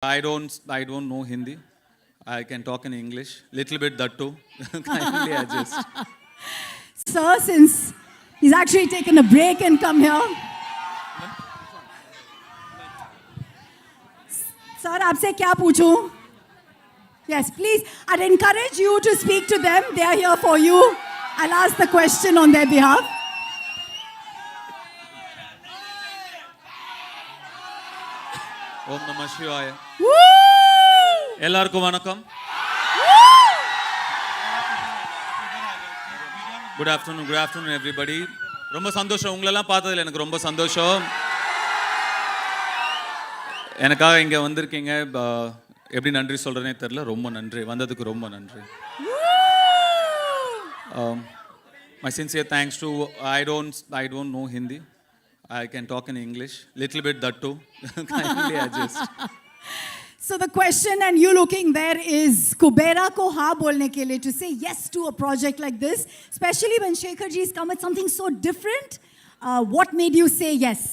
I don't know Hindi. I can talk in English, little bit that too. Kindly adjust. Sir, since he's actually taken a break and come here. Sir, आपसे क्या पूछूं? Yes, please. I'd encourage you to speak to them. They are here for you. I'll ask the question on their behalf. Om Namah Shivaya. Woo! எல்லாருக்கும் வணக்கம். Good afternoon everybody. ரொம்ப சந்தோஷம் உங்களெல்லாம் பார்த்ததுல எனக்கு ரொம்ப சந்தோஷம். எனக்காக இங்க வந்திருக்கீங்க. எப்படி நன்றி சொல்றேனே தெரியல. ரொம்ப நன்றி. வந்ததுக்கு ரொம்ப நன்றி. My sincere thanks to I don't know Hindi. I can talk in English, little bit that too. Kindly adjust. So the question, and you looking there, is Kubera ko ha bolne ke liye, to say yes to a project like this, especially when Shekhar ji has come with something so different. What made you say yes?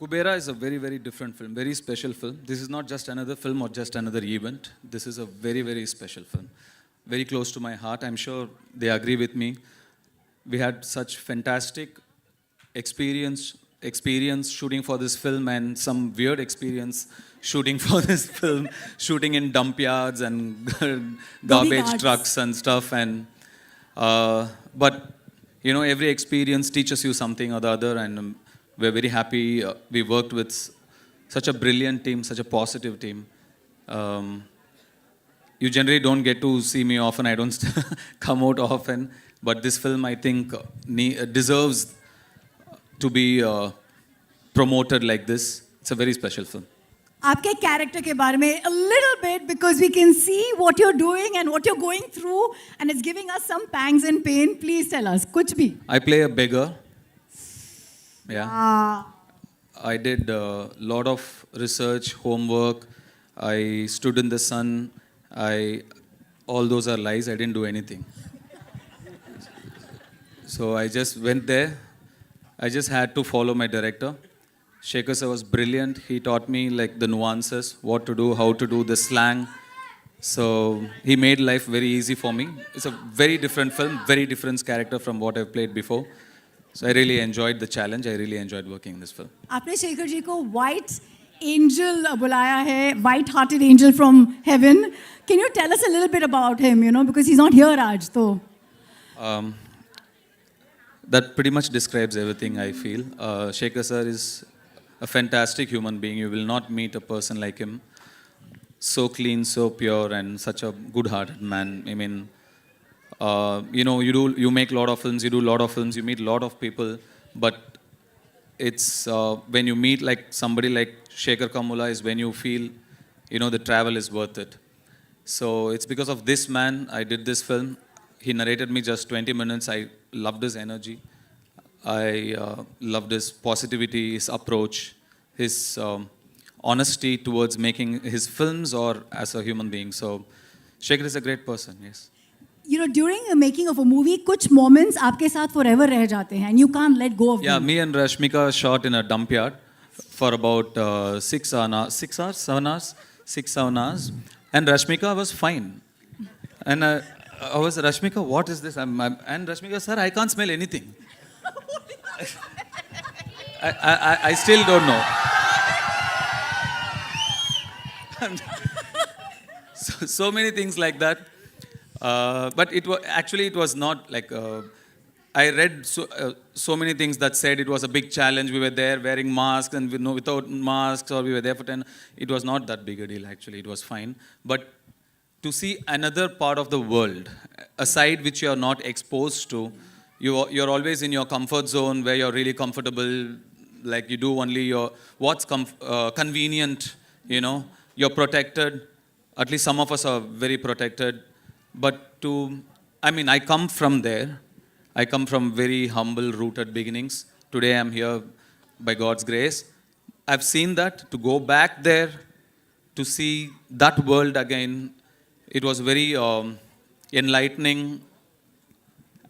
Kubera is a very, very different film, very special film. This is not just another film or just another event. This is a very, very special film. Very close to my heart. I'm sure they agree with me. We had such fantastic experience shooting for this film, and some weird experience shooting for this film, shooting in dump yards and garbage trucks and stuff. And but you know, every experience teaches you something or the other, and we're very happy we worked with such a brilliant team, such a positive team. You generally don't get to see me often. I don't come out often, but this film, I think, deserves to be promoted like this. It's a very special film. आपके character के बारे में a little bit, because we can see what you're doing and what you're going through, and it's giving us some pangs and pain. Please tell us, कुछ भी. I play a beggar. Yeah. I did a lot of research, homework. I stood in the sun. All those are lies. I didn't do anything. So I just went there. I just had to follow my director. Shekhar sir was brilliant. He taught me like the nuances, what to do, how to do, the slang. So he made life very easy for me. It's a very different film, very different character from what I've played before. So I really enjoyed the challenge. I really enjoyed working in this film. आपने शेखर जी को white angel बुलाया है, white-hearted angel from heaven. Can you tell us a little bit about him? You know, because he's not here, Raj. So. That pretty much describes everything I feel. Shekhar sir is a fantastic human being. You will not meet a person like him. So clean, so pure, and such a good-hearted man. I mean, you know, you make a lot of films, you do a lot of films, you meet a lot of people, but it's when you meet like somebody like Shekhar Kamula is when you feel, you know, the travel is worth it. So it's because of this man I did this film. He narrated me just 20 minutes. I loved his energy. I loved his positivity, his approach, his honesty towards making his films or as a human being. So Shekhar is a great person, yes. You know, during the making of a movie, कुछ moments आपके साथ forever रह जाते हैं, and you can't let go of them. Yeah, me and Rashmika shot in a dump yard for about 6 hours, 7 hours, 6-7 hours, and Rashmika was fine. And I was, Rashmika, what is this? And Rashmika, sir, I can't smell anything. I still don't know. So many things like that. But it was not like, I read so many things that said it was a big challenge. We were there wearing masks and without masks, or we were there for 10. It was not that big a deal, actually. It was fine. But to see another part of the world, a side which you are not exposed to, you're always in your comfort zone where you're really comfortable, like you do only what's convenient, you know, you're protected. At least some of us are very protected. But I come from there. I come from very humble, rooted beginnings. Today I'm here by God's grace. I've seen that. To go back there, to see that world again, it was very enlightening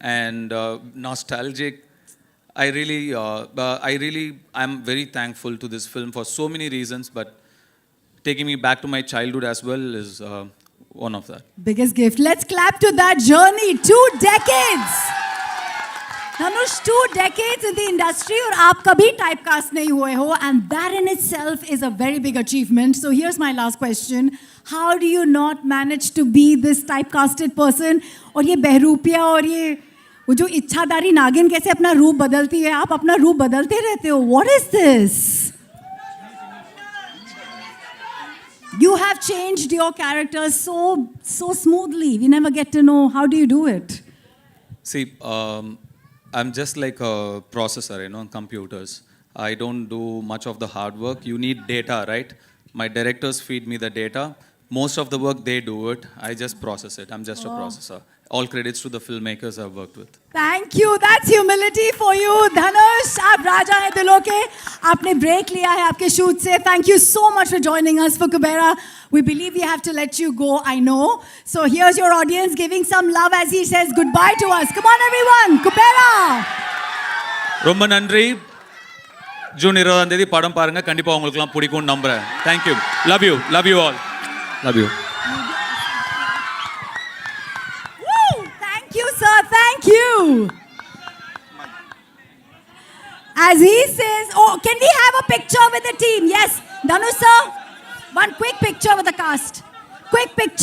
and nostalgic. I'm very thankful to this film for so many reasons, but taking me back to my childhood as well is one of that. Biggest gift. Let's clap to that journey. 2 decades. Dhanush, 2 decades in the industry और आप कभी typecast नहीं हुए हो, and that in itself is a very big achievement. So here's my last question. How do you not manage to be this typecasted person? और ये बहरूपिया और ये वो जो इच्छाधारी नागिन कैसे अपना रूप बदलती है? आप अपना रूप बदलते रहते हो. What is this? You have changed your character so smoothly. We never get to know how do you do it. See, I'm just like a processor, on computers. I don't do much of the hard work. You need data, right? My directors feed me the data. Most of the work, they do it. I just process it. I'm just a processor. All credits to the filmmakers I've worked with. Thank you. That's humility for you, Dhanush. आप राजा हैं दिलों के. आपने break लिया है आपके shoot से. Thank you so much for joining us for Kubera. We believe we have to let you go, I know. So here's your audience giving some love as he says goodbye to us. Come on, everyone. Kubera. ரொம்ப நன்றி. June 20ஆம் தேதி படம் பாருங்க. கண்டிப்பா உங்களுக்குலாம் பிடிக்கும்னு நம்புறேன். Thank you. Love you. Love you all. Love you. Thank you, sir. Thank you. As he says, oh, can we have a picture with the team? Yes. Dhanush, sir. One quick picture with the cast. Quick picture.